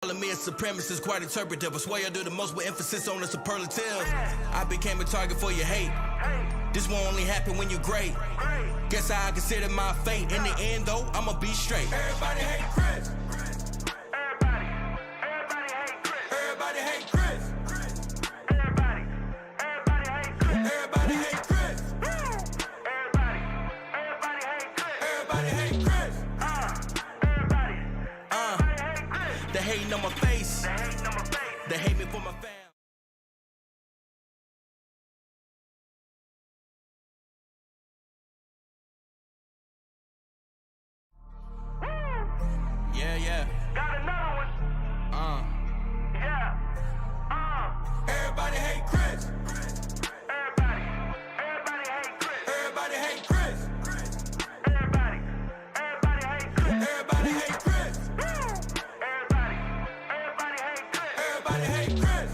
Calling me a supremacist, quite interpretive. I swear I do the most with emphasis on the superlative. I became a target for your hate. This won't only happen when you're great. Guess I consider my fate. In the end, though, I'ma be straight. Everybody hate Chris. Everybody hate Chris. Everybody hate Chris. Everybody hate Chris. Everybody hate Chris. They hating on my face. They hate me for my fam. Yeah. Got another one. Yeah. Everybody hate Chris. Everybody hate Chris. Everybody hate Chris. Everybody hate Chris. Everybody hate Chris. Everybody hate Chris. Everybody hate Chris. Everybody hate Chris.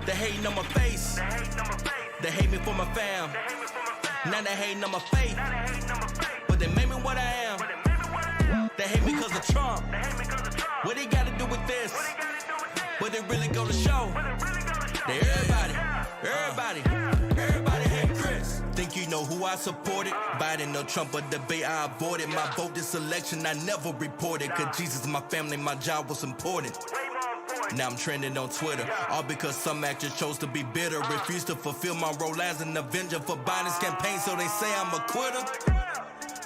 They hating on my face. They hate on my face. They hate me for my fam. They hate me for my fam. Now they hating on my faith. Now they hating on my face. But they made me what I am. But they made me what I am. They hate me cause of Trump. They hate me cause of Trump. What they gotta do with this? What they gotta do with this? But they really go to show. What they really gonna show? They everybody hate Chris. Think you know who I supported? Biden or Trump, a debate I avoided. My vote this election I never reported. Cause Jesus, my family, my job was important. Way more important. Now I'm trending on Twitter, all because some actors chose to be bitter. Refuse to fulfill my role as an avenger for Biden's campaign, so they say I'm a quitter.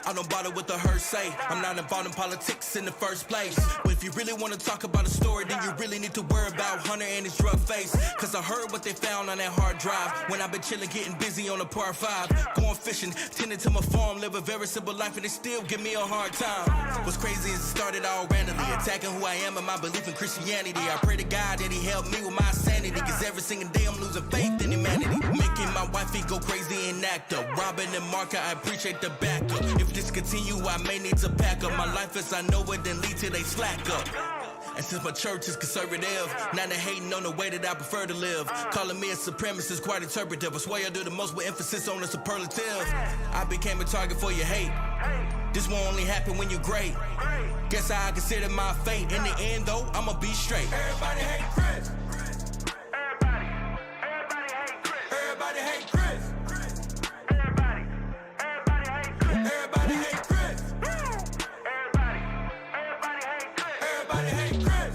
I don't bother what the herd say. I'm not involved in politics in the first place. But if you really want to talk about a story, then you really need to worry about Hunter and his drug face. Cause I heard what they found on that hard drive when I've been chilling, getting busy on the par 5. Going fishing, tending to my farm, live a very simple life, and they still give me a hard time. What's crazy is it started all randomly, attacking who I am and my belief in Christianity. I pray to God that he helped me with my sanity, cause every single day I'm losing faith in humanity. Making my wifey go crazy and act up. Robin and Marker, I appreciate the backup. If this continue, I may need to pack up. My life as I know it, then lead till they slack up. And since my church is conservative, now they hating on the way that I prefer to live. Calling me a supremacist, quite interpretive. I swear I do the most with emphasis on the superlative. I became a target for your hate. This won't only happen when you're great. Guess I consider my fate. In the end, though, I'ma be straight. Everybody hate Chris. Everybody hate Chris. Everybody hate Chris. Everybody hate Chris. Everybody hate Chris. Everybody hate Chris. Everybody hate Chris. Everybody hate Chris.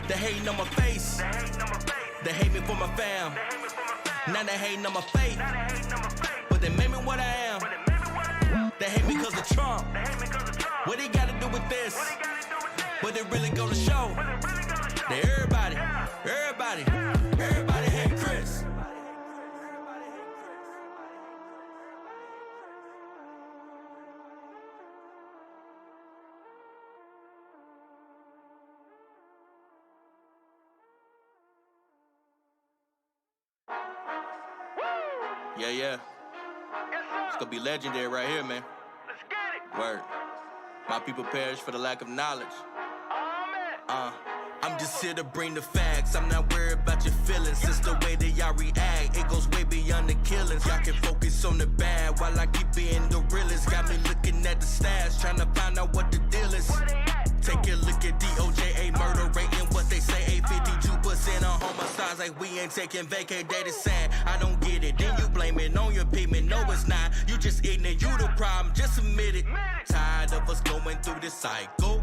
They hating on my face. They hate on my face. They hate me for my fam. They hate me for my fam. Now they hating on my faith. Now they hating on my face. But they made me what I am. But they made me what I am. They hate me cause of Trump. They hate me cause of Trump. What they gotta do with this? What they gotta do with this? But they really gonna show. What they really gonna show? They everybody hate Chris. Yeah. Yes, sir. It's gonna be legendary right here, man. Let's get it. Word. My people perish for the lack of knowledge. Amen. I'm just here to bring the facts. I'm not worried about your feelings. It's the way that y'all react. It goes way beyond the killings. Y'all can focus on the bad while I keep being the realest. Got me looking at the stats, trying to find out what the deal is. Where they at? Take a look at DOJ, murder rate and what they say. 52% on homicides, like we ain't taking vacay. That is sad. I don't get it. Then you blame it on your people. No, it's not. You just ignorant. You the problem. Just admit it. Tired of us going through this cycle.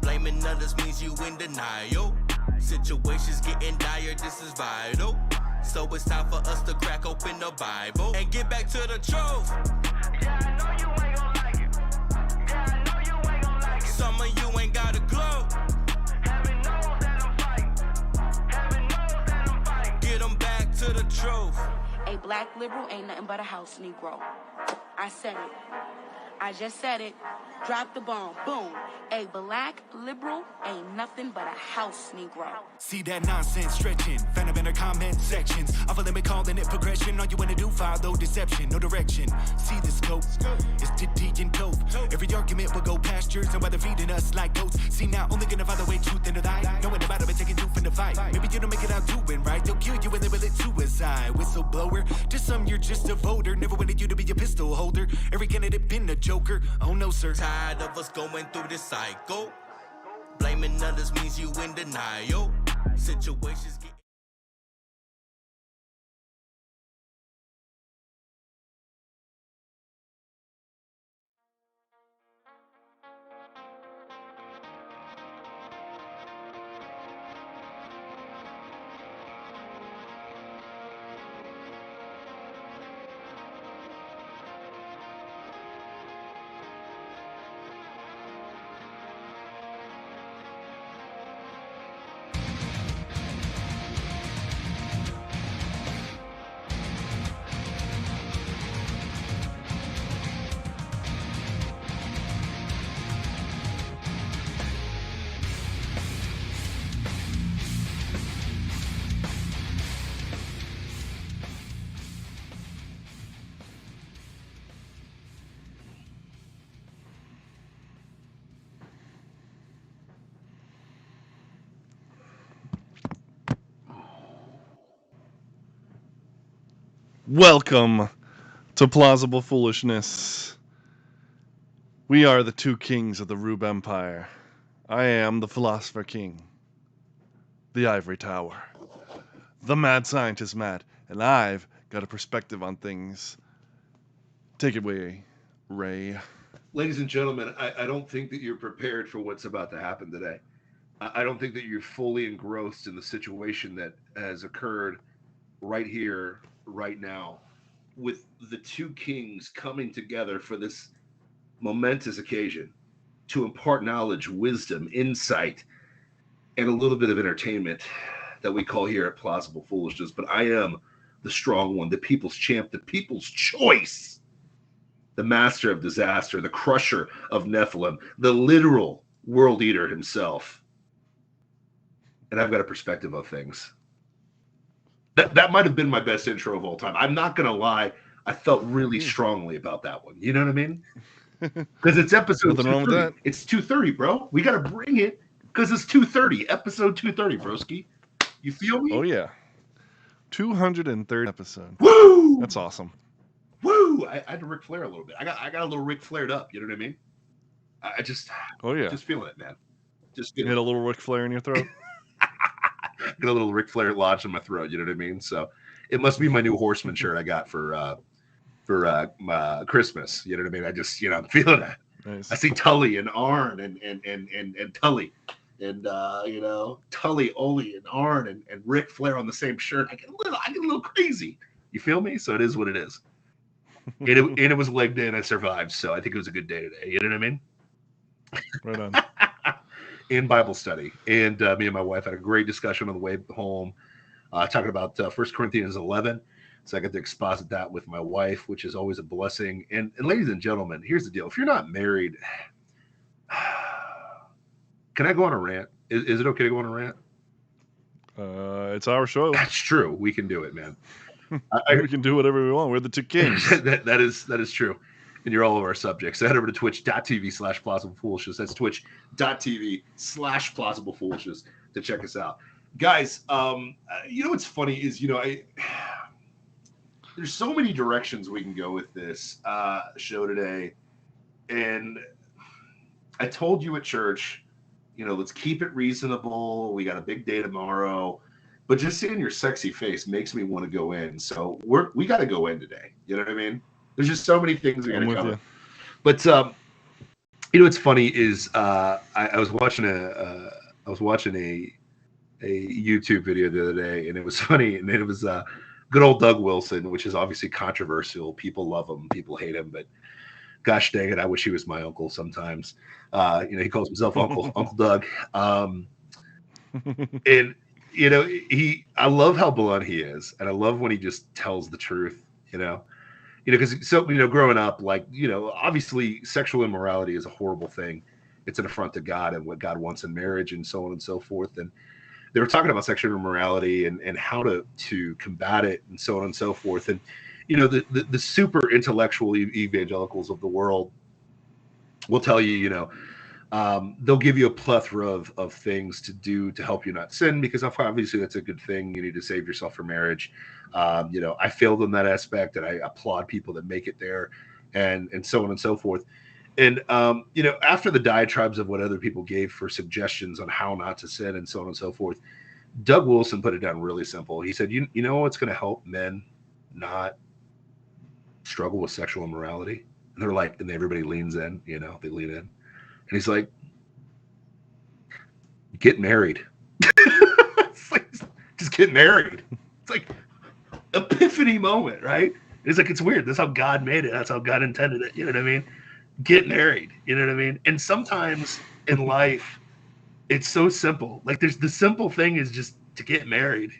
Blaming others means you in denial. Situations getting dire, this is vital. So it's time for us to crack open the Bible and get back to the truth. Yeah, I know you ain't gonna like it. Yeah, I know you ain't gonna like it. Some of you ain't got a clue. Heaven knows that I'm fighting. Heaven knows that I'm fighting. Get them back to the truth. A black liberal ain't nothing but a house Negro. I said it. I just said it. Drop the bomb. Boom. A black liberal ain't nothing but a house Negro. See that nonsense stretching, found up in the comment sections. Off a limit, calling it progression. All you wanna do, follow deception, no direction. See the scope, it's titty and dope. Every argument will go past yours, and while they're feeding us like goats. See now, only gonna find the way truth into thy. Knowing about it, but taking you from the fight. Maybe you don't make it out doing right. They'll kill you and label it suicide. Whistleblower, to some you're just a voter. Never wanted you to be a pistol holder. Every candidate been a joker. Oh no, sir. Tired of us going through this cycle. Blaming others means you in denial. Situations get Welcome to Plausible Foolishness. We are the two kings of the Rube Empire. I am the Philosopher King, the Ivory Tower, the Mad Scientist Matt, and I've got a perspective on things. Take it away, Ray. Ladies and gentlemen, I don't think that you're prepared for what's about to happen today. I don't think that you're fully engrossed in the situation that has occurred right here, right now, with the two kings coming together for this momentous occasion to impart knowledge, wisdom, insight, and a little bit of entertainment that we call here at Plausible Foolishness. But I am the strong one, the people's champ, the people's choice, the master of disaster, the crusher of Nephilim, the literal world eater himself. And I've got a perspective of things. That might have been my best intro of all time. I'm not going to lie. I felt really strongly about that one. You know what I mean? Because it's episode Nothing wrong with 230. that. It's 230, bro. We got to bring it because it's 230. Episode 230, broski. You feel me? Oh, yeah. 203rd episode. Woo! That's awesome. Woo! I had to Ric Flair a little bit. I got a little Ric Flaired up. You know what I mean? I just feeling it, man. Just You feeling had it. a little Ric Flair in your throat? Got a little Ric Flair lodged in my throat. You know what I mean? So it must be my new Horseman shirt I got for Christmas. You know what I mean? I just, I'm feeling it. Nice. I see Tully and Arn and Tully and Tully, Ole, and Arn and Ric Flair on the same shirt. I get a little crazy. You feel me? So it is what it is. and it was leg day and I survived. So I think it was a good day today. You know what I mean? Right on. In Bible study. And me and my wife had a great discussion on the way home, talking about 1 Corinthians 11. So I got to exposit that with my wife, which is always a blessing. And ladies and gentlemen, here's the deal. If you're not married, can I go on a rant? Is it okay to go on a rant? It's our show. That's true. We can do it, man. We can do whatever we want. We're the two kings. that is true. And you're all of our subjects. So head over to twitch.tv/plausiblepoolishness. That's twitch.tv/plausiblepoolishness to check us out. Guys, what's funny is, there's so many directions we can go with this show today. And I told you at church, let's keep it reasonable. We got a big day tomorrow. But just seeing your sexy face makes me want to go in. So we got to go in today. You know what I mean? There's just so many things we got to cover. But what's funny is I was watching a YouTube video the other day, and it was funny, and it was good old Doug Wilson, which is obviously controversial. People love him, people hate him, but gosh dang it, I wish he was my uncle sometimes. He calls himself Uncle Doug. And I love how blunt he is, and I love when he just tells the truth. Because growing up, obviously sexual immorality is a horrible thing. It's an affront to God and what God wants in marriage and so on and so forth. And they were talking about sexual immorality and how to combat it and so on and so forth. And, the super intellectual evangelicals of the world will tell you, they'll give you a plethora of things to do to help you not sin, because obviously that's a good thing. You need to save yourself for marriage. I failed in that aspect, and I applaud people that make it there, and so on and so forth. And after the diatribes of what other people gave for suggestions on how not to sin and so on and so forth, Doug Wilson put it down really simple. He said, you know what's going to help men not struggle with sexual immorality? And they're like, and everybody leans in, they lean in. And he's like, get married. It's like, just get married. It's like epiphany moment, right? It's like, it's weird. That's how God made it. That's how God intended it. You know what I mean? Get married. You know what I mean? And sometimes in life, it's so simple. Like the simple thing is just to get married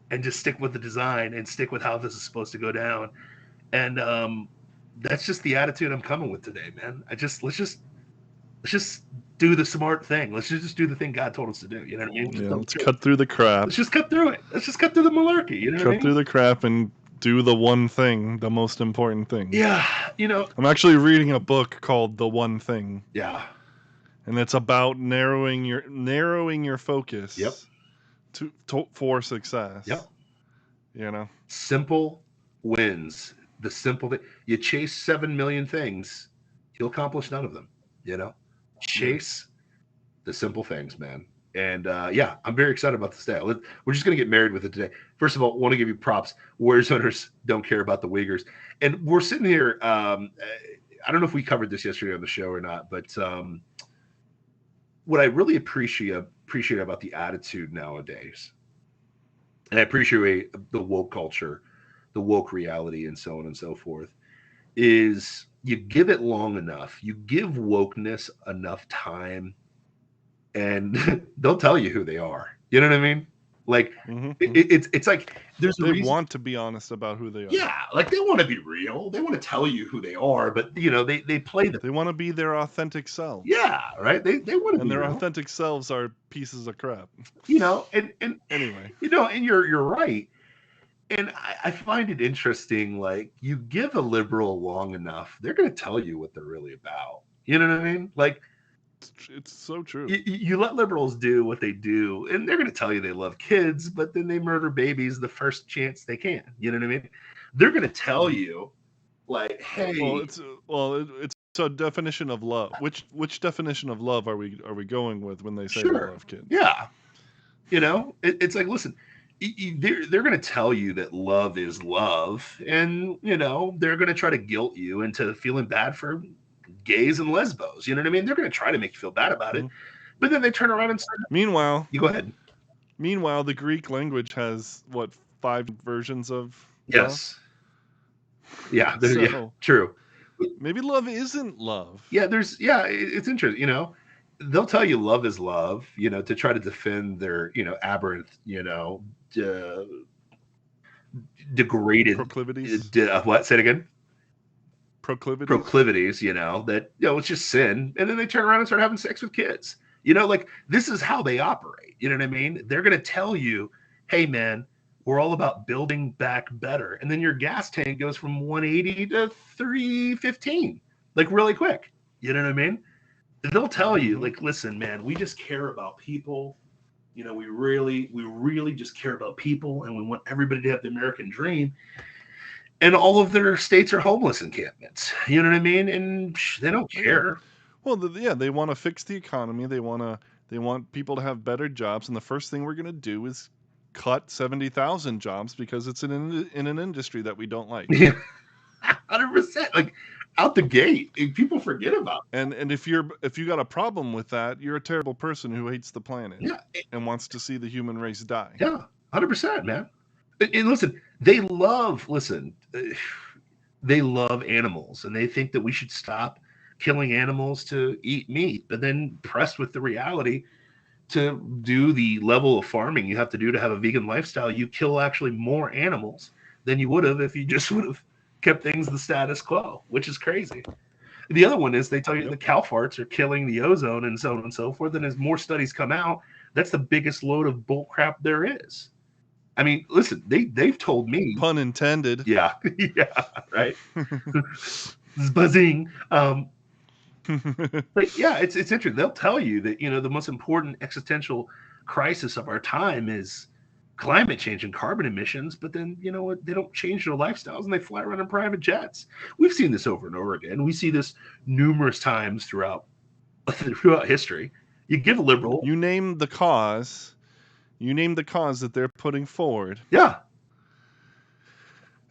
and just stick with the design and stick with how this is supposed to go down. And that's just the attitude I'm coming with today, man. Let's just do the smart thing. Let's just do the thing God told us to do. You know what I mean? Yeah, let's cut through the crap. Let's just cut through it. Let's just cut through the malarkey. You know what I mean? Cut through the crap and do the one thing, the most important thing. Yeah, I'm actually reading a book called The One Thing. Yeah. And it's about narrowing your focus. Yep. For success. Yep. Simple wins. The simple thing. You chase 7 million things, you'll accomplish none of them. Chase the simple things, man. And I'm very excited about this day. We're just going to get married with it today. First of all, want to give you props. Warriors owners don't care about the Uyghurs. And we're sitting here. I don't know if we covered this yesterday on the show or not, but what I really appreciate about the attitude nowadays, and I appreciate the woke culture, the woke reality, and so on and so forth, is you give it long enough, you give wokeness enough time, and they'll tell you who they are. You know what I mean? Like it's like they want to be honest about who they are. Yeah, like they want to be real. They want to tell you who they are, but they play them. They want to be their authentic self. Yeah, right. They want to be. And their real. authentic selves are pieces of crap. And anyway, and you're right. And I find it interesting. Like, you give a liberal long enough, they're going to tell you what they're really about. You know what I mean? Like, it's so true. You let liberals do what they do, and they're going to tell you they love kids, but then they murder babies the first chance they can. You know what I mean? They're going to tell you, like, hey. It's a definition of love. Which definition of love are we going with when they say they love kids? Yeah. It's like, listen, they're going to tell you that love is love, and they're going to try to guilt you into feeling bad for gays and lesbos. You know what I mean? They're going to try to make you feel bad about it, but then they turn around and start. Meanwhile, you go ahead. Meanwhile, the Greek language has 5 versions of yes. Love? Yeah, true. Maybe love isn't love. Yeah, it's interesting. They'll tell you love is love, to try to defend their, aberrant, degraded proclivities. What? Say it again. Proclivities, that it's just sin, and then they turn around and start having sex with kids. Like, this is how they operate. You know what I mean? They're going to tell you, hey man, we're all about building back better, and then your gas tank goes from 180 to 315, like, really quick. You know what I mean? They'll tell you, like, listen, man, we just care about people. We really just care about people, and we want everybody to have the American dream. And all of their states are homeless encampments. You know what I mean? And they don't care. Well, they want to fix the economy. They want people to have better jobs. And the first thing we're going to do is cut 70,000 jobs because it's in an industry that we don't like. Yeah, 100%. Like, out the gate, people forget about it. And if you got a problem with that, you're a terrible person who hates the planet. Yeah. And wants to see the human race die. Yeah, 100%, man. And listen, they love animals, and they think that we should stop killing animals to eat meat. But then, pressed with the reality, to do the level of farming you have to do to have a vegan lifestyle, you kill actually more animals than you would have if you just would have kept things the status quo, which is crazy. The other one is they tell you the cow farts are killing the ozone and so on and so forth. And as more studies come out, that's the biggest load of bull crap there is. I mean, listen, they've told me. Pun intended. Yeah, yeah, right. Buzzing. But yeah, it's interesting. They'll tell you that the most important existential crisis of our time is climate change and carbon emissions. But then you know what? They don't change their lifestyles and they fly around in private jets. We've seen this over and over again. We see this numerous times throughout history. You give a liberal, You name the cause. You name the cause that they're putting forward, yeah,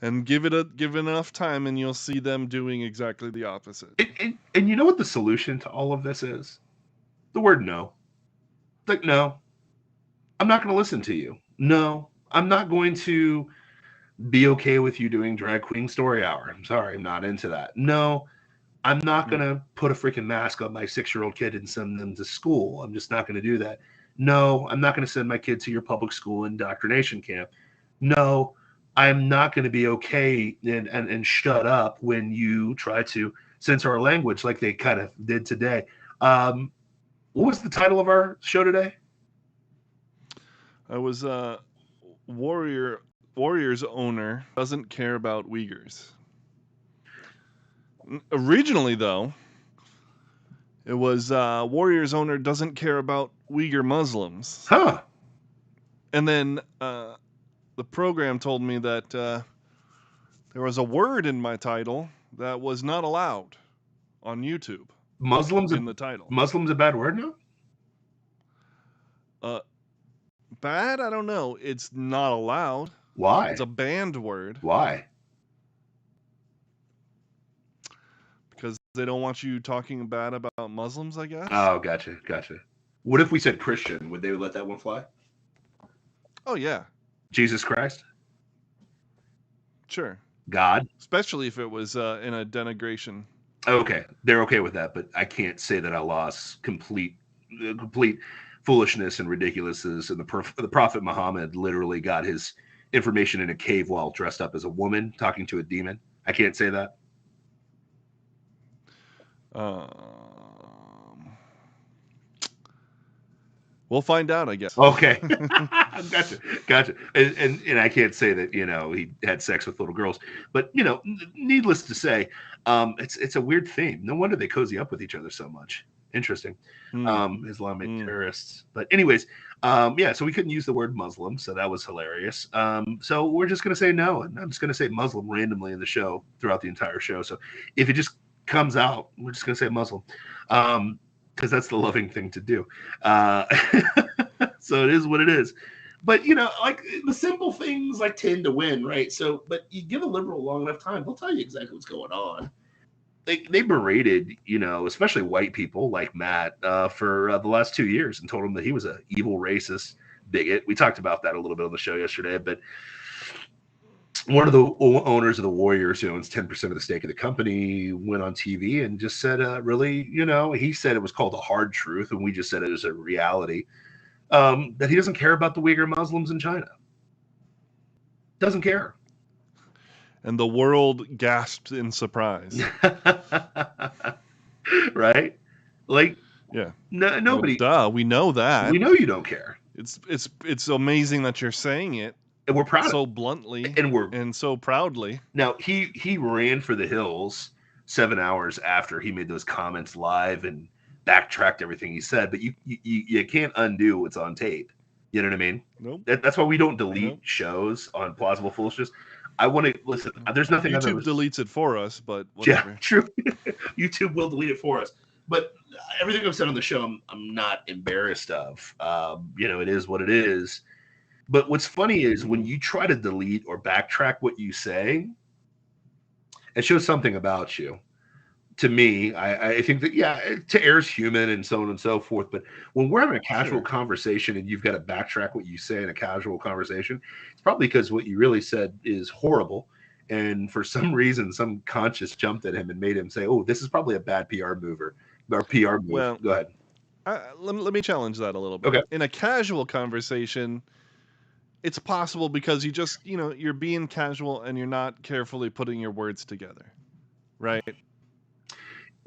and give it enough time, and you'll see them doing exactly the opposite. and you know what the solution to all of this is? The word no. Like, no, I'm not going to listen to you. No, I'm not going to be okay with you doing drag queen story hour. I'm sorry, I'm not into that. No, I'm not going to put a freaking mask on my 6-year-old kid and send them to school. I'm just not going to do that. No, I'm not going to send my kid to your public school indoctrination camp. No, I'm not going to be okay and shut up when you try to censor our language like they kind of did today. What was the title of our show today? I was Warriors owner doesn't care about Uyghurs. Originally, though, it was Warriors owner doesn't care about Uyghur Muslims. Huh. And then the program told me that there was a word in my title that was not allowed on YouTube. Muslims in the title. Muslims a bad word now? Bad? I don't know. It's not allowed. Why? It's a banned word. Why? Because they don't want you talking bad about Muslims, I guess. Oh, gotcha. What if we said Christian? Would they let that one fly? Oh, yeah. Jesus Christ? Sure. God? Especially if it was in a denigration. Okay. They're okay with that, but I can't say that Allah's complete foolishness and ridiculousness, and the Prophet Muhammad literally got his information in a cave while dressed up as a woman talking to a demon. I can't say that. We'll find out, I guess. Okay. Gotcha. And I can't say that, he had sex with little girls, but needless to say, it's a weird theme. No wonder they cozy up with each other so much. Interesting. Islamic terrorists. But anyways, so we couldn't use the word Muslim, so that was hilarious. So we're just going to say no, and I'm just going to say Muslim randomly in the show throughout the entire show. So if it just comes out, we're just going to say Muslim. Because that's the loving thing to do. So it is what it is. But, like the simple things like tend to win, right? So, but you give a liberal long enough time, they'll tell you exactly what's going on. They berated, especially white people like Matt for the last 2 years and told him that he was an evil racist bigot. We talked about that a little bit on the show yesterday, but one of the owners of the Warriors, who owns 10% of the stake of the company, went on TV and just said, really, he said it was called a hard truth, and we just said it was a reality, that he doesn't care about the Uyghur Muslims in China. Doesn't care. And the world gasped in surprise. Right? Like, yeah. Nobody. Well, duh, we know that. We know you don't care. It's amazing that you're saying it. And we're proud so of it. Bluntly and so proudly. Now he ran for the hills 7 hours after he made those comments live and backtracked everything he said, but you can't undo what's on tape. You know what I mean? Nope. That's why we don't delete shows on Plausible Foolishness. I want to listen. There's nothing. YouTube deletes it for it us, but whatever. Yeah, true. YouTube will delete it for us. But everything I've said on the show, I'm not embarrassed of. It is what it is. But what's funny is when you try to delete or backtrack what you say, it shows something about you. To me, I think that, to air's human and so on and so forth. But when we're having a casual conversation and you've got to backtrack what you say in a casual conversation, it's probably because what you really said is horrible. And for some reason, some conscience jumped at him and made him say, oh, this is probably a bad PR move or PR move. Well, go ahead. Let me challenge that a little bit. Okay. In a casual conversation, it's possible because you just, you're being casual and you're not carefully putting your words together. Right?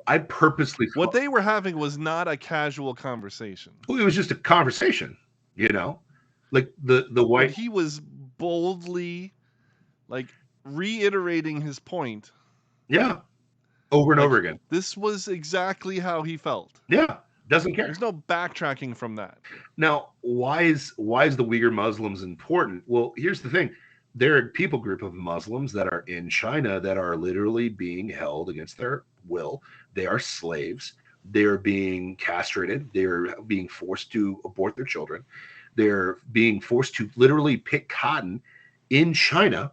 I purposely... What they were having was not a casual conversation. Well, it was just a conversation, Like the white... But he was boldly, reiterating his point. Yeah. over and Like, over again. This was exactly how he felt. Yeah, doesn't care. There's no backtracking from that. Now, why is the Uyghur Muslims important? Well, here's the thing. There are a people group of Muslims that are in China that are literally being held against their will. They are slaves. They're being castrated. They're being forced to abort their children. They're being forced to literally pick cotton in China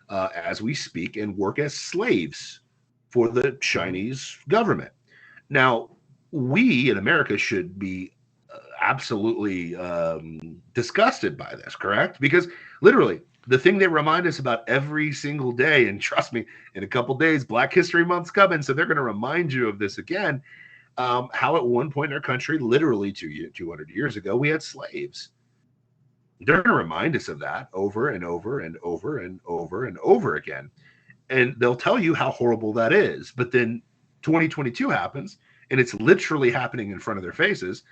as we speak and work as slaves for the Chinese government. Now, we in America should be absolutely disgusted by this, correct? Because literally, the thing they remind us about every single day, and trust me, in a couple days, Black History Month's coming, so they're going to remind you of this again, how at one point in our country, literally 200 years ago, we had slaves. They're going to remind us of that over and over and over and over and over again. And they'll tell you how horrible that is. But then 2022 happens, and it's literally happening in front of their faces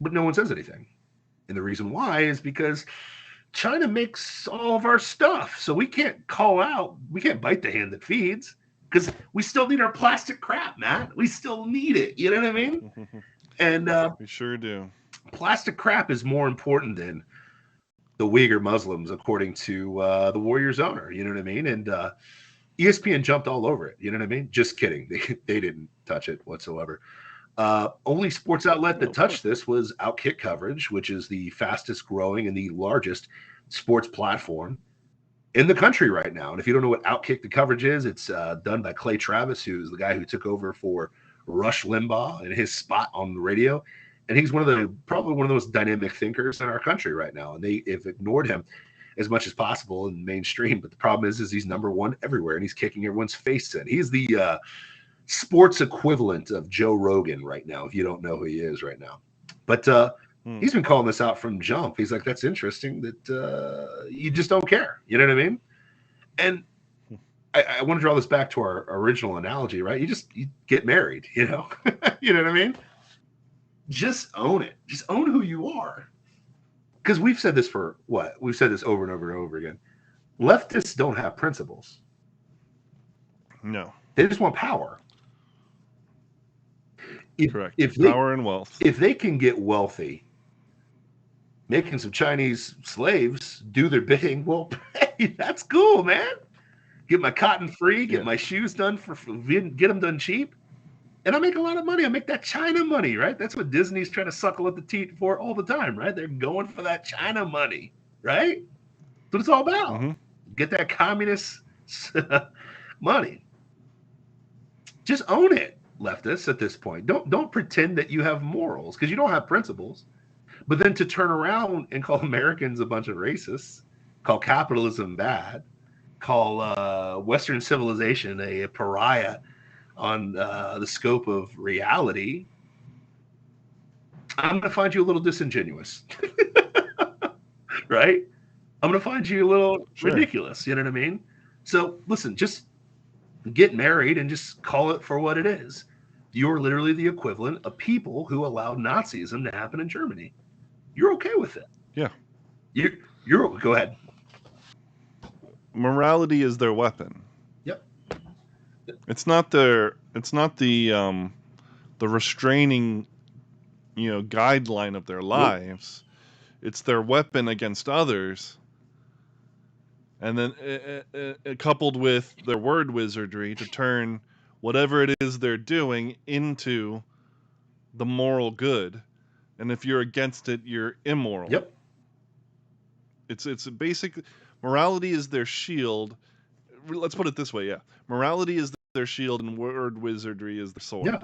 but no one says anything. And the reason why is because China makes all of our stuff. So we can't bite the hand that feeds, because we still need our plastic crap, Matt. We still need it. You know what I mean? And we sure do. Plastic crap is more important than the Uyghur Muslims, according to the Warriors owner. You know what I mean? And ESPN jumped all over it. You know what I mean? Just kidding. They didn't touch it whatsoever. Only sports outlet that touched this was Outkick Coverage, which is the fastest growing and the largest sports platform in the country right now. And if you don't know what Outkick the Coverage is, it's done by Clay Travis, who's the guy who took over for Rush Limbaugh and his spot on the radio. And he's probably one of the most dynamic thinkers in our country right now. And they have ignored him as much as possible in mainstream. But the problem is he's number one everywhere, and he's kicking everyone's face in. He's the sports equivalent of Joe Rogan right now, if you don't know who he is right now. But he's been calling this out from jump. He's like, that's interesting that you just don't care. You know what I mean? And I want to draw this back to our original analogy, right? You get married, you know? You know what I mean? Just own it. Just own who you are. Because we've said this We've said this over and over and over again. Leftists don't have principles. No. They just want power. Correct. Power and wealth. If they can get wealthy, making some Chinese slaves do their bidding, well, hey, that's cool, man. Get my cotton free, get my shoes done get them done cheap. And I make a lot of money. I make that China money, right? That's what Disney's trying to suckle at the teat for all the time, right? They're going for that China money, right? That's what it's all about. Mm-hmm. Get that communist money. Just own it, leftists, at this point. Don't pretend that you have morals, because you don't have principles. But then to turn around and call Americans a bunch of racists, call capitalism bad, call Western civilization a pariah on the scope of reality, I'm going to find you a little disingenuous, right? I'm going to find you a little ridiculous, you know what I mean? So listen, just get married and just call it for what it is. You're literally the equivalent of people who allowed Nazism to happen in Germany. You're okay with it. Yeah. You're go ahead. Morality is their weapon. Yep. It's not the restraining, guideline of their lives. Nope. It's their weapon against others. And then coupled with their word wizardry to turn whatever it is they're doing into the moral good. And if you're against it, you're immoral. Yep. It's basically, morality is their shield. Let's put it this way, yeah. Morality is their shield and word wizardry is their sword. Yeah.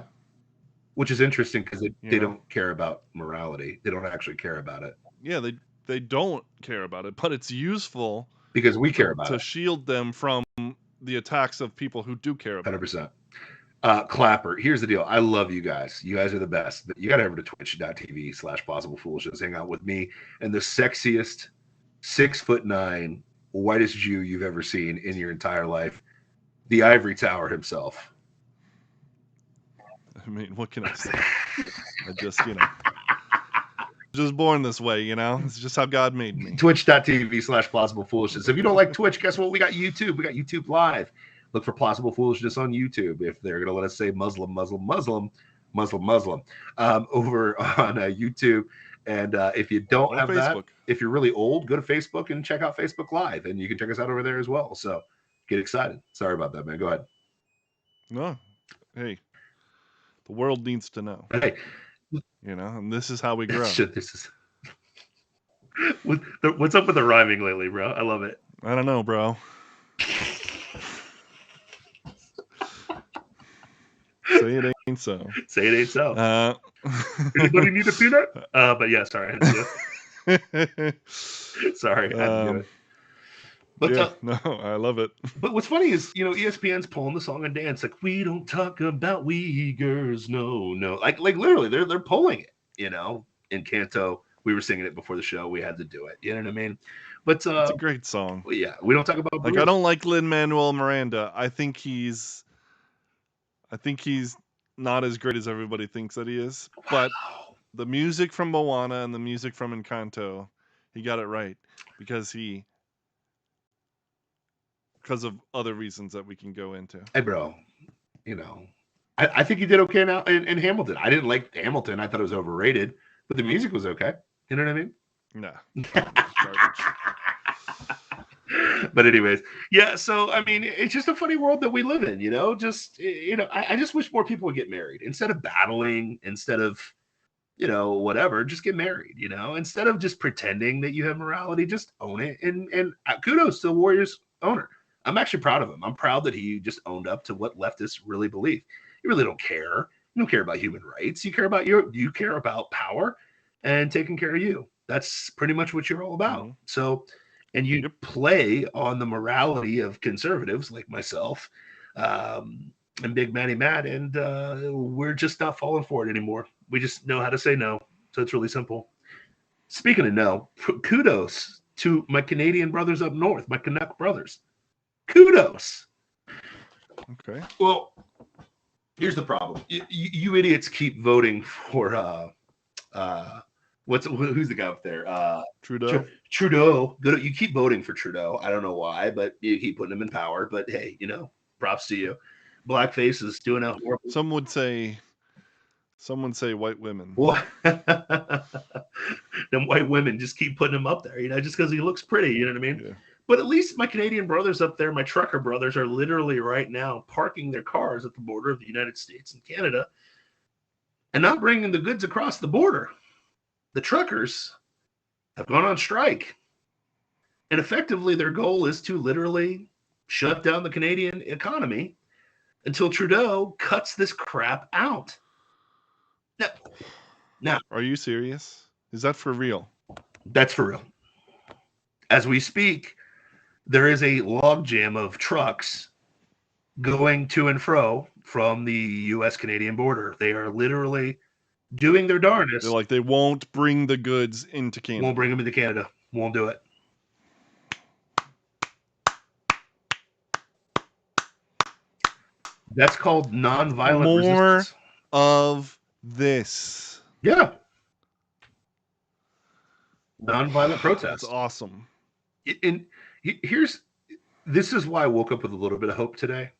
Which is interesting because they don't care about morality. They don't actually care about it. Yeah, they don't care about it, but it's useful because we care about it. To shield them from the attacks of people who do care about 100%. Clapper, here's the deal. I love you guys. You guys are the best. You got to over to twitch.tv/Plausible Foolishness. Hang out with me and the sexiest 6'9" whitest Jew you've ever seen in your entire life, the Ivory Tower himself. I mean, what can I say? I just, just born this way, It's just how God made me. Twitch.tv/Plausible Foolishness. If you don't like Twitch, guess what? We got YouTube. We got YouTube Live. Look for Plausible Foolishness on YouTube if they're going to let us say Muslim over on YouTube. And if you don't Or have that, Facebook. if you're really old, go to Facebook and check out Facebook Live, and you can check us out over there as well. So get excited. Sorry about that, man. Go ahead. No, hey, the world needs to know. Hey, And this is how we grow. shit, this is what's up with the rhyming lately, bro? I love it. I don't know, bro. Say it ain't so. Say it ain't so. Anybody need a peanut? But yeah, sorry. Sorry, I had to do it. But no, I love it. But what's funny is, ESPN's pulling the song and dance like, we don't talk about Uyghurs, no. Like literally, they're pulling it, in Canto. We were singing it before the show. We had to do it. You know what I mean? But It's a great song. yeah, we don't talk about Like, I don't like Lin-Manuel Miranda. I think he's not as great as everybody thinks that he is. But the music from Moana and the music from Encanto, he got it right because of other reasons that we can go into. Hey, bro, I think he did okay now in Hamilton. I didn't like Hamilton. I thought it was overrated, but the music was okay. You know what I mean? Nah. But anyways, yeah. So I mean, it's just a funny world that we live in. I just wish more people would get married instead of battling, instead of whatever. Just get married. Instead of just pretending that you have morality, just own it. And kudos to Warriors owner. I'm actually proud of him. I'm proud that he just owned up to what leftists really believe. You really don't care. You don't care about human rights. You care about you care about power and taking care of you. That's pretty much what you're all about. Mm-hmm. So, and you play on the morality of conservatives like myself and Big Matty Matt, and we're just not falling for it anymore. We just know how to say no. So it's really simple. Speaking of no, kudos to my Canadian brothers up north, my Canuck brothers. Kudos. Okay. Well, here's the problem. You idiots keep voting for who's the guy up there? Trudeau. Trudeau. Good. You keep voting for Trudeau. I don't know why, but you keep putting him in power. But hey, props to you. Blackface is doing out horrible. Some would say white women. What? Them white women just keep putting him up there, just because he looks pretty. You know what I mean? Yeah. But at least my Canadian brothers up there, my trucker brothers, are literally right now parking their cars at the border of the United States and Canada and not bringing the goods across the border. The truckers have gone on strike. And effectively, their goal is to literally shut down the Canadian economy until Trudeau cuts this crap out. Now, Are you serious? Is that for real? that's for real. As we speak, there is a logjam of trucks going to and fro from the U.S.-Canadian border. They are literally doing their darndest. They're like, they won't bring the goods into Canada. Won't bring them into Canada. Won't do it. That's called nonviolent More resistance. of this. Yeah. Nonviolent protest. That's awesome. And this is why I woke up with a little bit of hope today.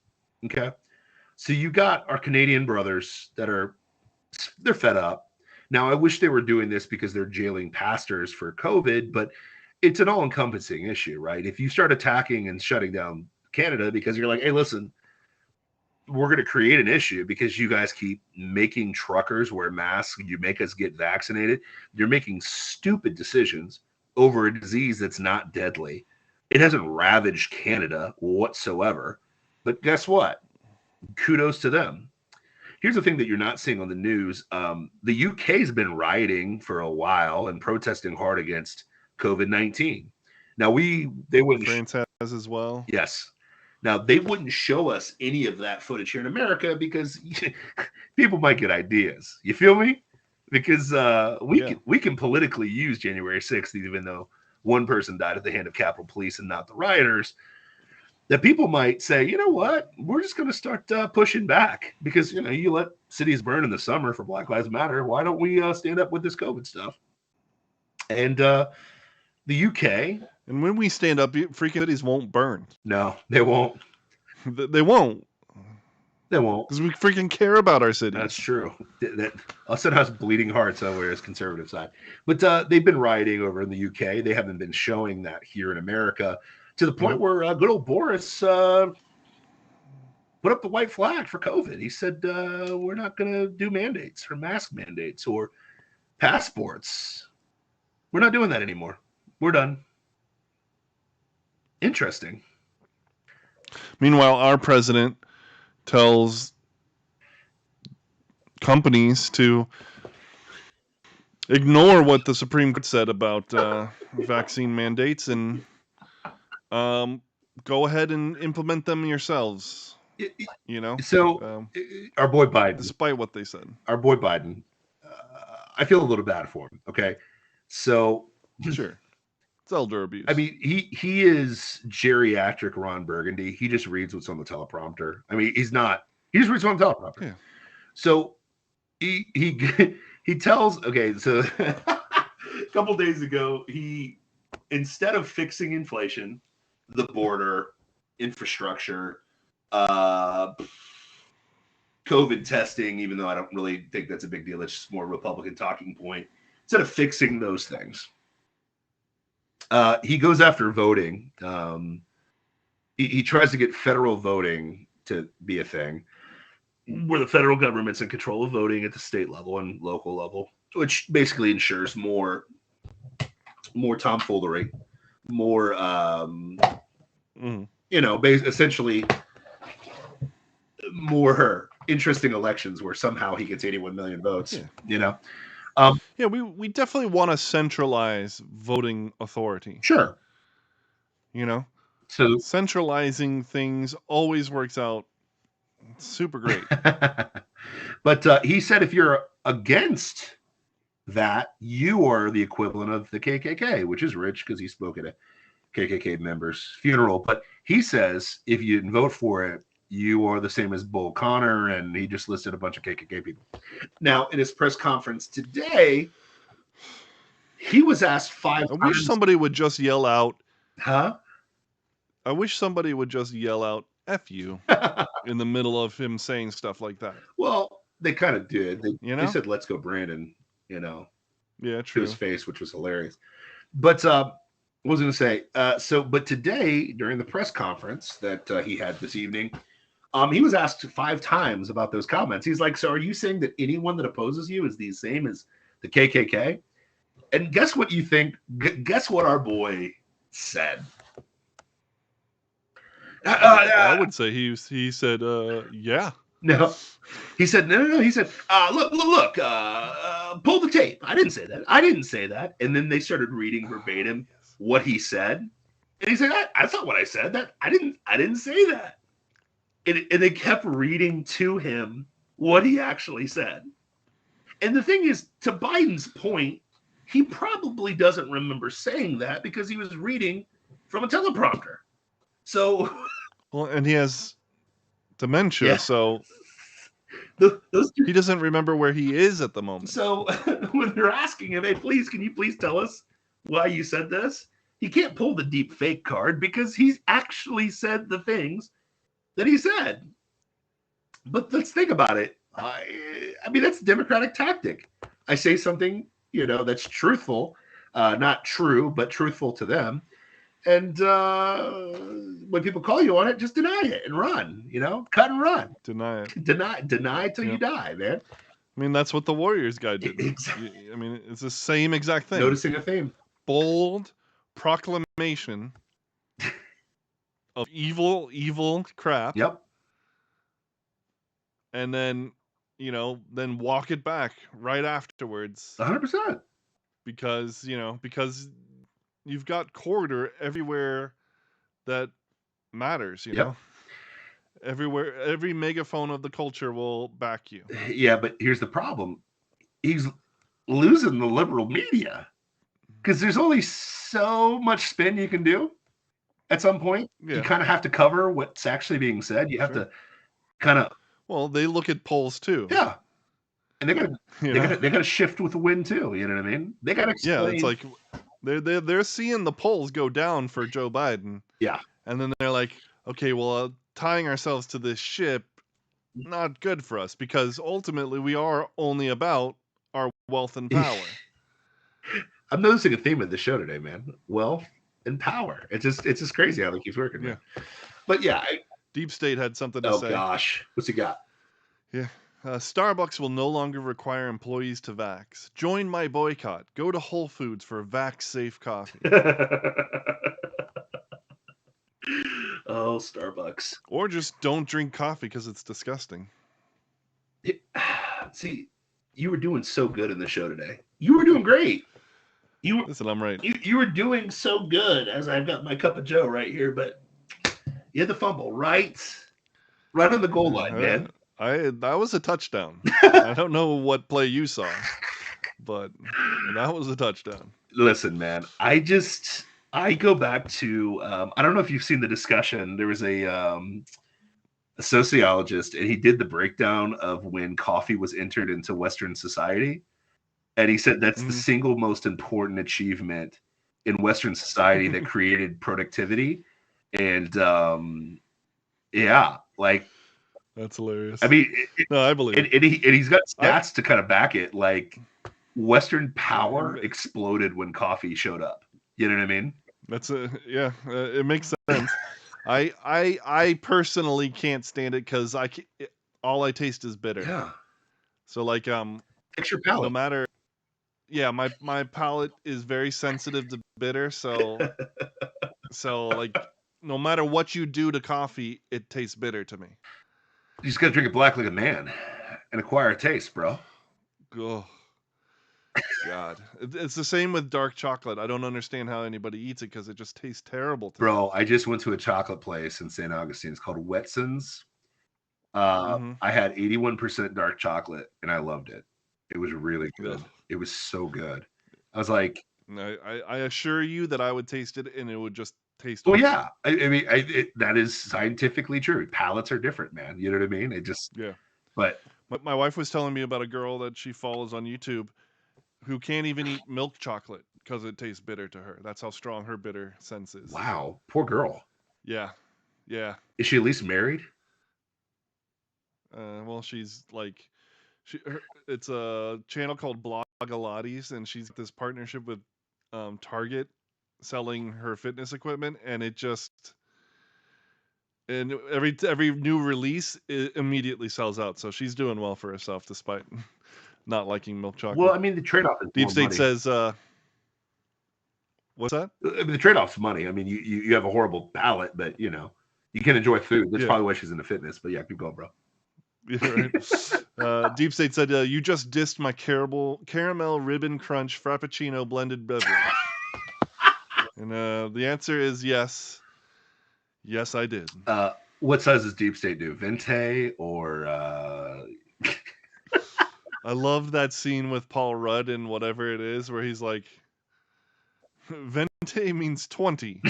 Okay. So you got our Canadian brothers they're fed up. Now, I wish they were doing this because they're jailing pastors for COVID, but it's an all-encompassing issue, right? If you start attacking and shutting down Canada because you're like, hey, listen, we're going to create an issue because you guys keep making truckers wear masks, you make us get vaccinated, you're making stupid decisions over a disease that's not deadly. It hasn't ravaged Canada whatsoever. But guess what? Kudos to them. Here's the thing that you're not seeing on the news. The UK has been rioting for a while and protesting hard against COVID-19. Now, they wouldn't. France has as well. Yes. Now, they wouldn't show us any of that footage here in America because people might get ideas. You feel me? Because we can politically use January 6th, even though one person died at the hand of Capitol Police and not the rioters, that people might say, you know what, we're just going to start pushing back because, you let cities burn in the summer for Black Lives Matter. Why don't we stand up with this COVID stuff? And the UK. And when we stand up, freaking cities won't burn. No, they won't. They won't, They won't. because we freaking care about our cities. That's true. That also has bleeding hearts over his conservative side. But they've been rioting over in the UK. They haven't been showing that here in America, to the point where good old Boris put up the white flag for COVID. He said, we're not going to do mandates or mask mandates or passports. We're not doing that anymore. We're done. Interesting. Meanwhile, our president tells companies to ignore what the Supreme Court said about vaccine mandates and go ahead and implement them yourselves. You know? So our boy Biden, despite what they said. Our boy Biden, I feel a little bad for him, okay? So sure. It's elder abuse. I mean, he is geriatric Ron Burgundy. He just reads what's on the teleprompter. I mean, he just reads what's on the teleprompter. Yeah. So he tells, okay, so a couple days ago, he, instead of fixing inflation, the border, infrastructure, COVID testing, even though I don't really think that's a big deal, it's just more Republican talking point. Instead of fixing those things, he goes after voting. He tries to get federal voting to be a thing, where the federal government's in control of voting at the state level and local level, which basically ensures more tomfoolery, more, essentially more interesting elections where somehow he gets 81 million votes. Yeah. We definitely want to centralize voting authority. Sure. So centralizing things always works out super great. But he said if you're against that, you are the equivalent of the KKK, which is rich because he spoke at a KKK member's funeral. But he says if you didn't vote for it, you are the same as Bull Connor, and he just listed a bunch of KKK people. Now, in his press conference today, he was asked 5 times. I wish somebody would just yell out, huh? I wish somebody would just yell out, F you, in the middle of him saying stuff like that. Well, they kind of did. They said, let's go, Brandon, Yeah, true. to his face, which was hilarious. But what was I going to say? But today, during the press conference that he had this evening, he was asked 5 times about those comments. He's like, so are you saying that anyone that opposes you is the same as the KKK? And guess what you think? Guess what our boy said? I would say he said, yeah. No. He said, no. He said, look, pull the tape. I didn't say that. And then they started reading verbatim what he said. And he said, that's not what I said. That I didn't say that. And they kept reading to him what he actually said. And the thing is, to Biden's point, he probably doesn't remember saying that because he was reading from a teleprompter. So, well, and he has dementia, so he doesn't remember where he is at the moment. So when they're asking him, hey, can you please tell us why you said this? He can't pull the deep fake card because he's actually said the things that he said. But let's think about it. I mean, that's a Democratic tactic. I say something, that's truthful, not true, but truthful to them. And when people call you on it, just deny it and run, cut and run. Deny it. Deny till you die, man. I mean, that's what the Warriors guy did. Exactly. I mean, it's the same exact thing. Noticing a theme. Bold proclamation of evil crap. Yep. And then, then walk it back right afterwards. 100%. Because you've got corridor everywhere that matters, Yep. Everywhere, every megaphone of the culture will back you. Yeah, but here's the problem. He's losing the liberal media because there's only so much spin you can do at some point. Yeah. You kind of have to cover what's actually being said. You have to kind of... Well, they look at polls too. Yeah. And they gotta shift with the wind too. You know what I mean? They gotta explain. Yeah, it's like they're seeing the polls go down for Joe Biden. Yeah. And then they're like, okay, well, tying ourselves to this ship, not good for us, because ultimately we are only about our wealth and power. I'm noticing a theme of the show today, man. Wealth and power. It's just crazy how it keeps working, man. But yeah, Deep State had something to say. Oh gosh, what's he got? Yeah. Starbucks will no longer require employees to vax. Join my boycott. Go to Whole Foods for vax-safe coffee. Oh, Starbucks. Or just don't drink coffee because it's disgusting. See, you were doing so good in the show today. You were doing great. Listen, I'm right. You were doing so good as I've got my cup of Joe right here, but you had the fumble right on the goal line, man. That was a touchdown. I don't know what play you saw, but that was a touchdown. Listen, man, I go back to I don't know if you've seen the discussion. There was a sociologist, and he did the breakdown of when coffee was entered into Western society, and he said that's the single most important achievement in Western society that created productivity, and yeah, like. That's hilarious. I mean, no, I believe it. And he's got stats to kind of back it. Like, Western power exploded when coffee showed up. You know what I mean? That's it makes sense. I personally can't stand it because all I taste is bitter. Yeah. So like fix your palate. No matter. Yeah, my palate is very sensitive to bitter. So like no matter what you do to coffee, it tastes bitter to me. You just gotta drink it black like a man and acquire a taste, bro. Oh, God. It's the same with dark chocolate. I don't understand how anybody eats it because it just tastes terrible to me. Bro, I just went to a chocolate place in St. Augustine. It's called Wetson's. I had 81% dark chocolate, and I loved it. It was really good. It was so good. I was like... I assure you that I would taste it, and it would just taste. Well, yeah. I mean, that is scientifically true. Palates are different, man. You know what I mean? It just... Yeah. But... My wife was telling me about a girl that she follows on YouTube who can't even eat milk chocolate because it tastes bitter to her. That's how strong her bitter sense is. Wow. Poor girl. Yeah. Yeah. Is she at least married? Well, she's like... it's a channel called Blogilates, and she's got this partnership with Target selling her fitness equipment, and it just... And every new release, it immediately sells out. So she's doing well for herself despite not liking milk chocolate. Well, I mean, the trade-off is Deep State money. says, what's that? I mean, the trade-off's money. I mean, you have a horrible palate, but, you know, you can enjoy food. That's probably why she's into fitness. But, yeah, keep going, bro. Yeah, right. Deep State said, you just dissed my caramel ribbon crunch frappuccino blended beverage. And the answer is yes. Yes, I did. What size does Deep State do? Venti or... I love that scene with Paul Rudd and whatever it is where he's like, Venti means 20.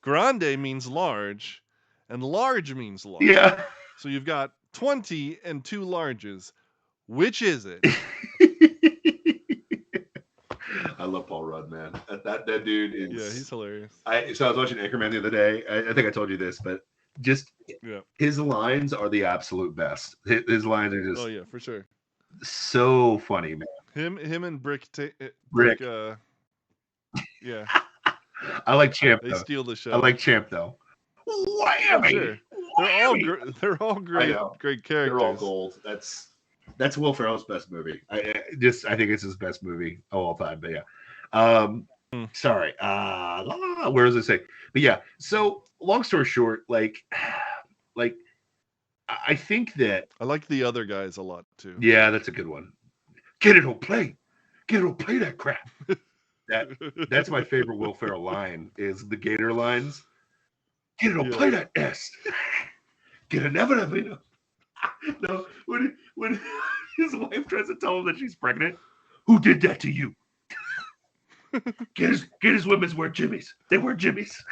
Grande means large. And large means large. Yeah. So you've got 20 and 2 larges. Which is it? I love Paul Rudd, man. That dude is... Yeah, he's hilarious. So I was watching Anchorman the other day. I think I told you this, but just his lines are the absolute best. His lines are just... Oh, yeah, for sure. So funny, man. Him and Brick. Yeah. I like Champ, They though. steal the show. I like Champ, though. Whammy! Sure. They're all great characters. They're all gold. That's Will Ferrell's best movie. I think it's his best movie of all time. But yeah. Sorry. Where was I saying? But yeah. So long story short, like I think that I like The Other Guys a lot too. Yeah, that's a good one. Get it on play. Get it on play that crap. That's my favorite Will Ferrell line is the Gator lines. Get it on play that S. Get it never. No, when his wife tries to tell him that she's pregnant, who did that to you? Get his women's wear jimmies. They wear jimmies.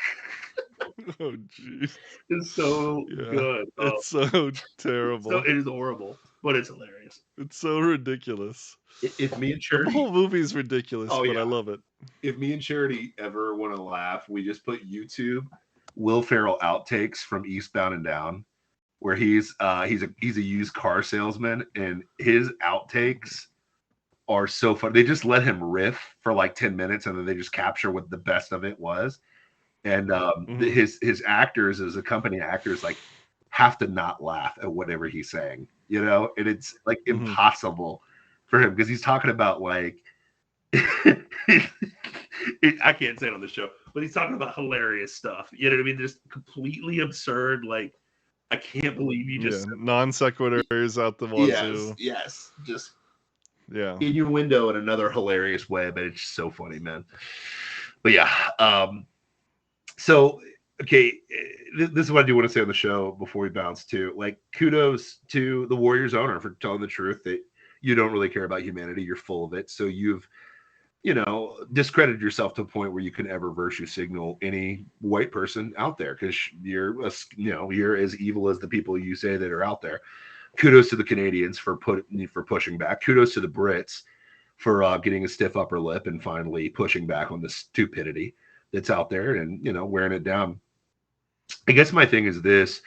Oh jeez. It's so good. It's so terrible. So it is horrible, but it's hilarious. It's so ridiculous. If me and Charity, the whole movie's ridiculous, but I love it. If me and Charity ever want to laugh, we just put YouTube Will Ferrell outtakes from Eastbound and Down, where he's a used car salesman, and his outtakes are so fun. They just let him riff for like 10 minutes, and then they just capture what the best of it was. And his actors, as accompanying actors, like have to not laugh at whatever he's saying, you know, and it's like impossible for him because he's talking about like I can't say it on the show, but he's talking about hilarious stuff. You know what I mean? Just completely absurd. Like, I can't believe you just non sequiturs out the wazoo. Yes, just yeah, innuendo in another hilarious way, but it's so funny, man. But yeah, so okay, this is what I do want to say on the show before we bounce to. Like, kudos to the Warriors owner for telling the truth that you don't really care about humanity. You're full of it. So you've, you know, discredited yourself to a point where you can ever virtue signal any white person out there because you're as evil as the people you say that are out there. Kudos to the Canadians for pushing back. Kudos to the Brits for getting a stiff upper lip and finally pushing back on the stupidity that's out there and, you know, wearing it down. I guess my thing is this.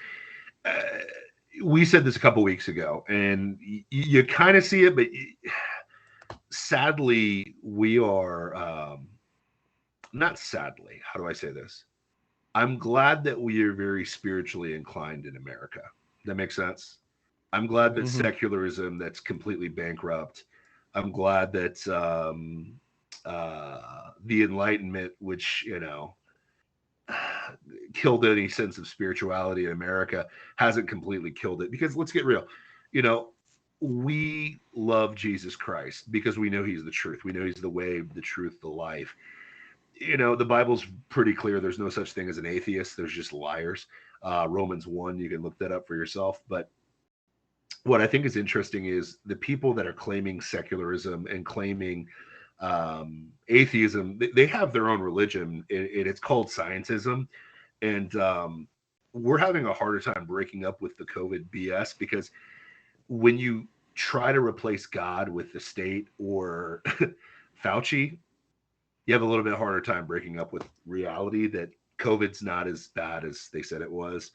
We said this a couple weeks ago, and you kind of see it, but sadly, we are not sadly. How do I say this? I'm glad that we are very spiritually inclined in America. That makes sense. I'm glad that secularism that's completely bankrupt. I'm glad that the Enlightenment, which, you know, killed any sense of spirituality in America, hasn't completely killed it. Because let's get real, you know, we love Jesus Christ because we know he's the truth. We know he's the way, the truth, the life. You know, the Bible's pretty clear. There's no such thing as an atheist. There's just liars. Romans 1, you can look that up for yourself. But what I think is interesting is the people that are claiming secularism and claiming atheism, they have their own religion, and it's called scientism. And we're having a harder time breaking up with the COVID BS because when you try to replace God with the state or Fauci, you have a little bit harder time breaking up with reality that COVID's not as bad as they said it was.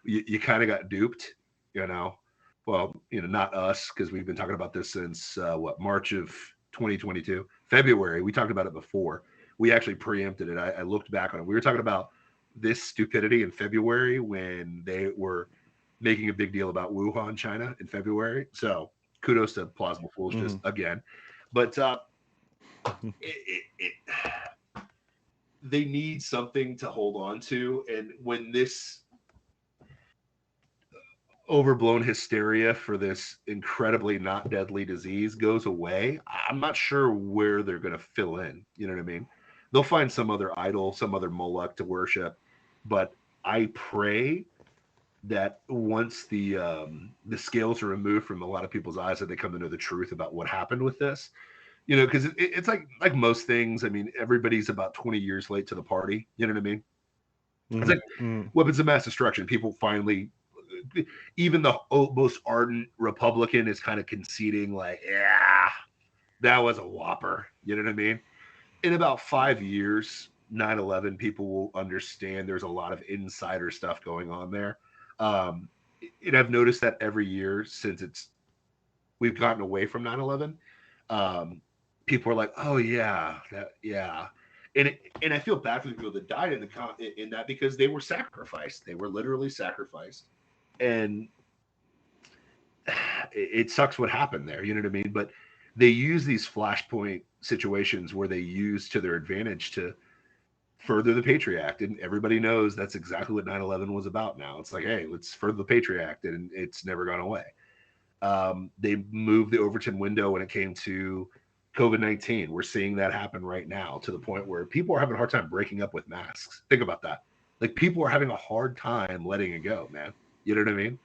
You kind of got duped, you know. Well, you know, not us, because we've been talking about this since March of 2022, February. We talked about it before. We actually preempted it. I looked back on it. We were talking about this stupidity in February when they were making a big deal about Wuhan, China in February. So kudos to Plausible Foolishness again. But they need something to hold on to. And when this overblown hysteria for this incredibly not deadly disease goes away, I'm not sure where they're going to fill in. You know what I mean? They'll find some other idol, some other Moloch to worship. But I pray that once the scales are removed from a lot of people's eyes, that they come to know the truth about what happened with this. You know, because it's like most things. I mean, everybody's about 20 years late to the party. You know what I mean? It's like weapons of mass destruction. People finally, even the most ardent Republican is kind of conceding, like, yeah, that was a whopper. You know what I mean? In about 5 years, 9/11, people will understand there's a lot of insider stuff going on there. And I've noticed that every year since we've gotten away from 9/11, people are like, oh yeah, yeah. And I feel bad for the people that died in that because they were sacrificed. They were literally sacrificed. And it sucks what happened there. You know what I mean? But they use these flashpoint situations where they use to their advantage to further the Patriot Act. And everybody knows that's exactly what 9/11 was about now. It's like, hey, let's further the Patriot Act. And it's never gone away. They moved the Overton window when it came to COVID-19. We're seeing that happen right now to the point where people are having a hard time breaking up with masks. Think about that. Like, people are having a hard time letting it go, man. You know what I mean?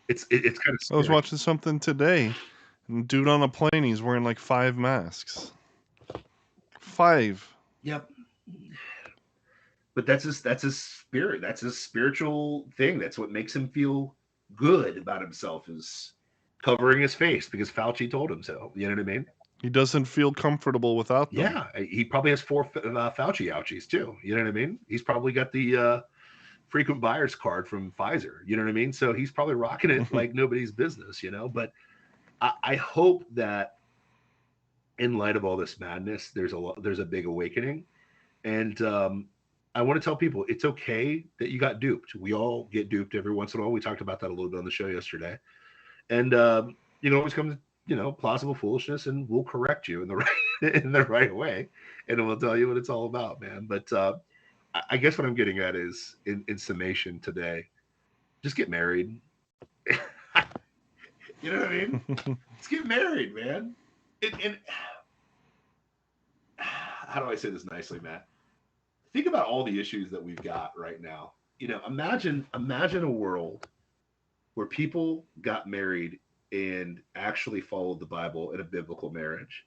It's kind of scary. I was watching something today, and dude on a plane, he's wearing like 5 masks. 5. Yep. But that's his spirit. That's his spiritual thing. That's what makes him feel good about himself, is covering his face because Fauci told him so. You know what I mean? He doesn't feel comfortable without them. Yeah, he probably has 4 Fauci ouchies too. You know what I mean? He's probably got the frequent buyers card from Pfizer. You know what I mean? So he's probably rocking it like nobody's business, you know. But I hope that in light of all this madness, there's a big awakening, and I want to tell people it's okay that you got duped. We all get duped every once in a while. We talked about that a little bit on the show yesterday, and you can always come to plausible foolishness, and we'll correct you in the right way, and we'll tell you what it's all about, man. But I guess what I'm getting at is, in summation today, just get married. You know what I mean? Let's get married, man. And how do I say this nicely, Matt? Think about all the issues that we've got right now. Imagine a world where people got married and actually followed the Bible in a biblical marriage.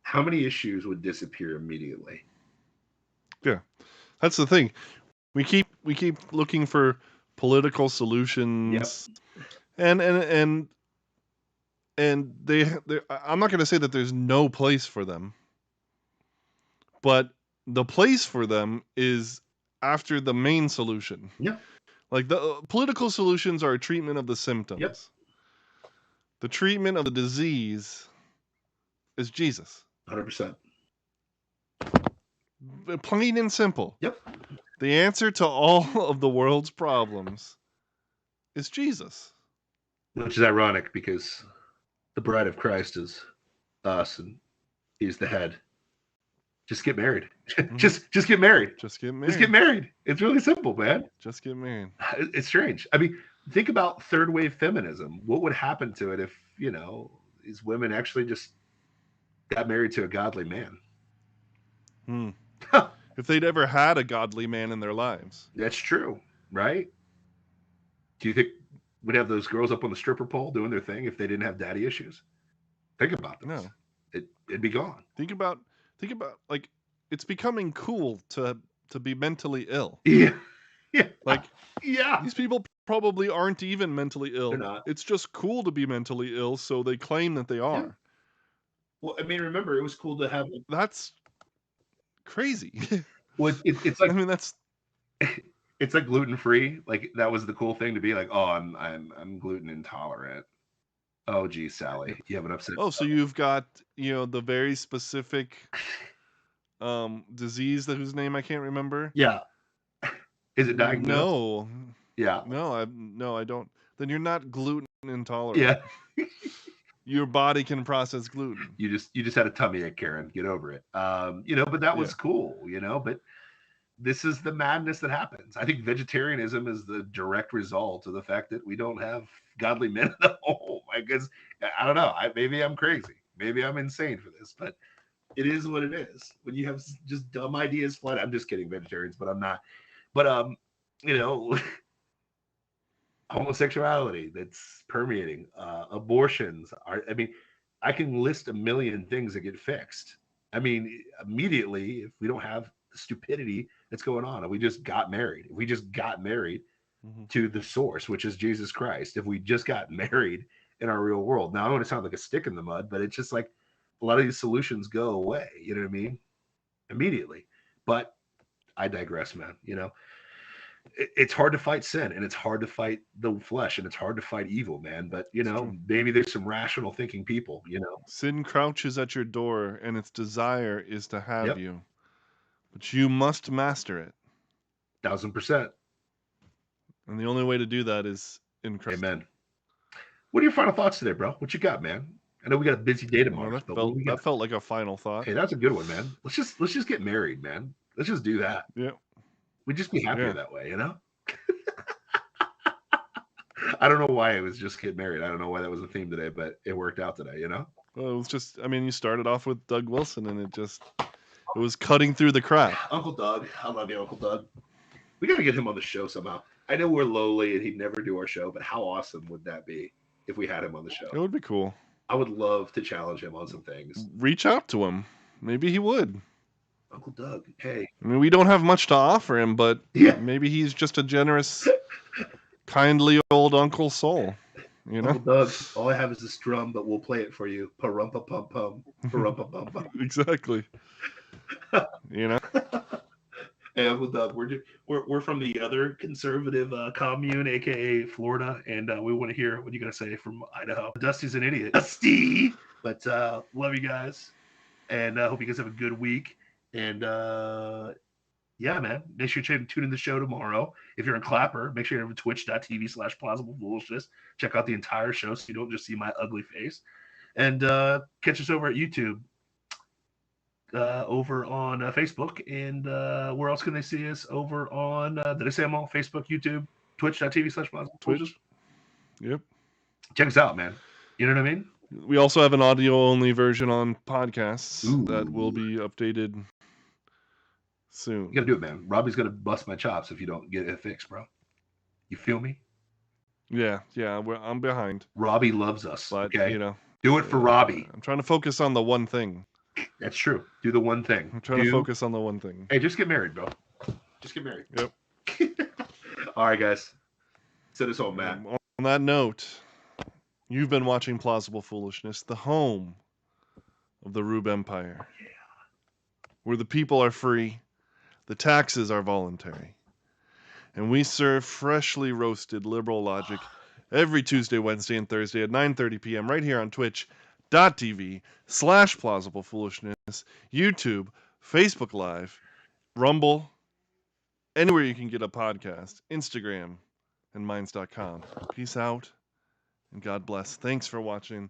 How many issues would disappear immediately? Yeah, that's the thing. We keep looking for political solutions, and they I'm not going to say that there's no place for them, but the place for them is after the main solution. Yeah. Like the political solutions are a treatment of the symptoms. Yep. The treatment of the disease is Jesus. 100%. Plain and simple. Yep. The answer to all of the world's problems is Jesus. Which is ironic because the bride of Christ is us and he's the head. Just get married. just get married. Just get married. Just get married. It's really simple, man. Just get married. It's strange. I mean, think about third wave feminism. What would happen to it if, these women actually just got married to a godly man? If they'd ever had a godly man in their lives. That's true, right? Do you think we'd have those girls up on the stripper pole doing their thing if they didn't have daddy issues? Think about this. No. It'd be gone. Think about like it's becoming cool to be mentally ill. Yeah. Yeah. Like yeah. These people probably aren't even mentally ill. They're not. It's just cool to be mentally ill, so they claim that they are. Yeah. Well, I mean, remember, it was cool to have. That's crazy. Well, it's like, I mean, that's. It's like gluten free. Like that was the cool thing to be like, oh, I'm gluten intolerant. Oh, geez, Sally, you have an upset. Oh, so you've got the very specific disease whose name I can't remember. Yeah. Is it diagnosed? No. Yeah. No, I don't. Then you're not gluten intolerant. Yeah. Your body can process gluten. You just had a tummy ache, Karen. Get over it. But that was cool, but this is the madness that happens. I think vegetarianism is the direct result of the fact that we don't have godly men in the home. I guess, I don't know. Maybe I'm crazy. Maybe I'm insane for this, but it is what it is. When you have just dumb ideas flat, I'm just kidding, vegetarians, but I'm not. But homosexuality that's permeating, abortions are. I mean, I can list a million things that get fixed. I mean, immediately, if we don't have the stupidity that's going on, if we just got married, to the source, which is Jesus Christ, if we just got married in our real world. Now, I don't want to sound like a stick in the mud, but it's just like a lot of these solutions go away. You know what I mean? Immediately. But I digress, man. It's hard to fight sin, and it's hard to fight the flesh, and it's hard to fight evil, man. But maybe there's some rational thinking people. Sin crouches at your door, and its desire is to have you, but you must master it. 1000%. And the only way to do that is in Christ. Amen. What are your final thoughts today, bro? What you got, man? I know we got a busy day tomorrow. That felt like a final thought. Hey, that's a good one, man. Let's just get married, man. Let's just do that. Yeah. We'd just be happier that way, I don't know why it was just get married. I don't know why that was the theme today, but it worked out today, Well, it was just, you started off with Doug Wilson, and it was cutting through the crap. Uncle Doug. I love you, Uncle Doug. We got to get him on the show somehow. I know we're lowly and he'd never do our show, but how awesome would that be if we had him on the show? It would be cool. I would love to challenge him on some things. Reach out to him. Maybe he would. Uncle Doug, hey. I mean, we don't have much to offer him, but maybe he's just a generous, kindly old Uncle Soul. You know, Doug, all I have is this drum, but we'll play it for you. Parumpa pum pum, parumpa pum pum. Exactly. You know. Hey, Uncle Doug, we're from the other conservative commune, aka Florida, and we want to hear what you got to say from Idaho. Dusty's an idiot, Dusty. But love you guys, and hope you guys have a good week. And yeah, man, make sure you tune in the show tomorrow. If you're in Clapper, make sure you're on twitch.tv/Plausible Foolishness. Check out the entire show so you don't just see my ugly face. And catch us over at YouTube, over on Facebook. And where else can they see us? Over on, did I say them all? Facebook, YouTube, twitch.tv/Plausible Foolishness. Yep. Check us out, man. You know what I mean? We also have an audio-only version on podcasts that will be updated soon. You gotta do it, man. Robbie's gonna bust my chops if you don't get it fixed, bro. You feel me? Yeah, I'm behind. Robbie loves us. But, okay, you know, do it for Robbie. I'm trying to focus on the one thing. That's true. Do the one thing. I'm trying to focus on the one thing. Hey, just get married, bro. Just get married. Yep. All right, guys. Send us home, man. On that note, you've been watching Plausible Foolishness, the home of the Rube Empire, where the people are free, the taxes are voluntary, and we serve freshly roasted liberal logic every Tuesday, Wednesday, and Thursday at 9:30 p.m. right here on twitch.tv/Plausible Foolishness, YouTube, Facebook Live, Rumble, anywhere you can get a podcast, Instagram, and minds.com. Peace out, and God bless. Thanks for watching.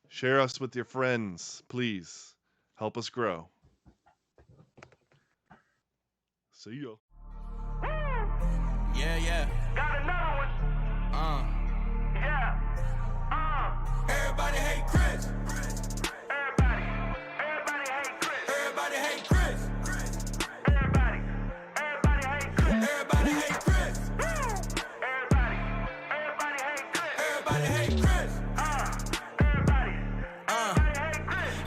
Share us with your friends, please. Help us grow. See ya. Yeah. Got another one. Yeah. Everybody hate Chris. Everybody hate Chris. Everybody hate Chris. Everybody hate Chris. Everybody hate Chris. Everybody hate Chris. Everybody hate Chris. Everybody hate Chris.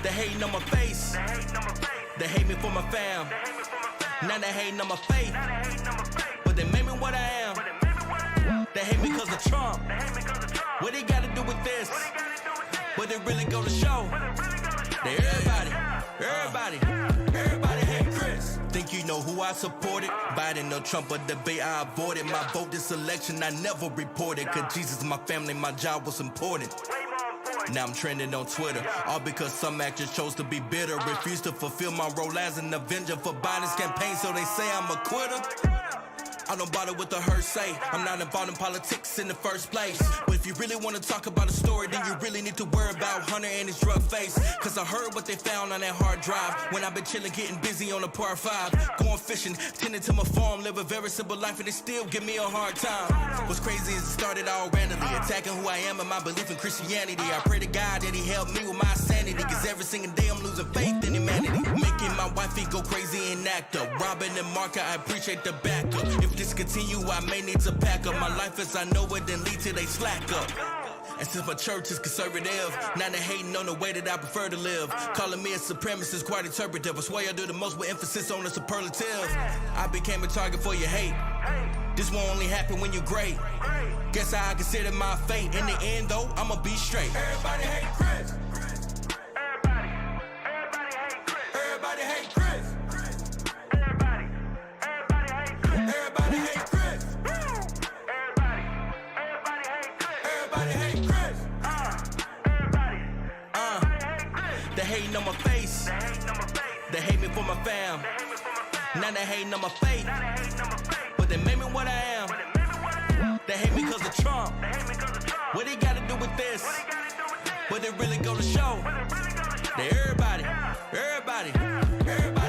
They hating on my face. They hate number face. They hate me for my fam. They hate me for my family. Now they hating on my faith. Now they hate number face. But they made me what I am. But it made me what I am. They hate me cause of Trump. They hate me 'cause of Trump. What they gotta do with this? What they gotta do with this? But it really go to show. But it really gotta show. That everybody hate Chris. Think you know who I supported? Biden or Trump or debate I avoided. My vote this election I never reported. Cause Jesus, my family, my job was important. Way more important. Now I'm trending on Twitter, all because some actors chose to be bitter. Refuse to fulfill my role as an avenger for Biden's campaign, so they say I'm a quitter. I don't bother with the hearsay. I'm not involved in politics in the first place. But if you really want to talk about a story, then you really need to worry about Hunter and his drug face. Cause I heard what they found on that hard drive when I've been chilling, getting busy on the par 5. Going fishing, tending to my farm, live a very simple life, and they still give me a hard time. What's crazy is it started all randomly, attacking who I am and my belief in Christianity. I pray to God that he helped me with my sanity, cause every single day I'm losing faith in humanity. Making my wifey go crazy and act up. Robin and Marka, I appreciate the backup. If discontinue, I may need to pack up my life as I know it, then lead till they slack up. And since my church is conservative, now they hating on the way that I prefer to live. Calling me a supremacist, quite interpretive. I swear I do the most with emphasis on the superlative. I became a target for your hate. This won't only happen when you're great. Guess I consider my fate. In the end, though, I'ma be straight. Everybody hate Chris. Everybody hate Chris. Everybody hate Chris. Everybody hate Chris. Everybody hate Chris. Everybody hate Chris. Everybody hate Chris. Everybody hate Chris. They hating on my face. They hate number face. They hate me for my fam. They hate me for my family. Now they hating on my faith. Now they hate number face. But they made me what I am. But it made me what I am. They hate me cause of Trump. They hate me 'cause of Trump. What they gotta do with this? What they gotta do with this? But it really go to show But it really gotta show. that everybody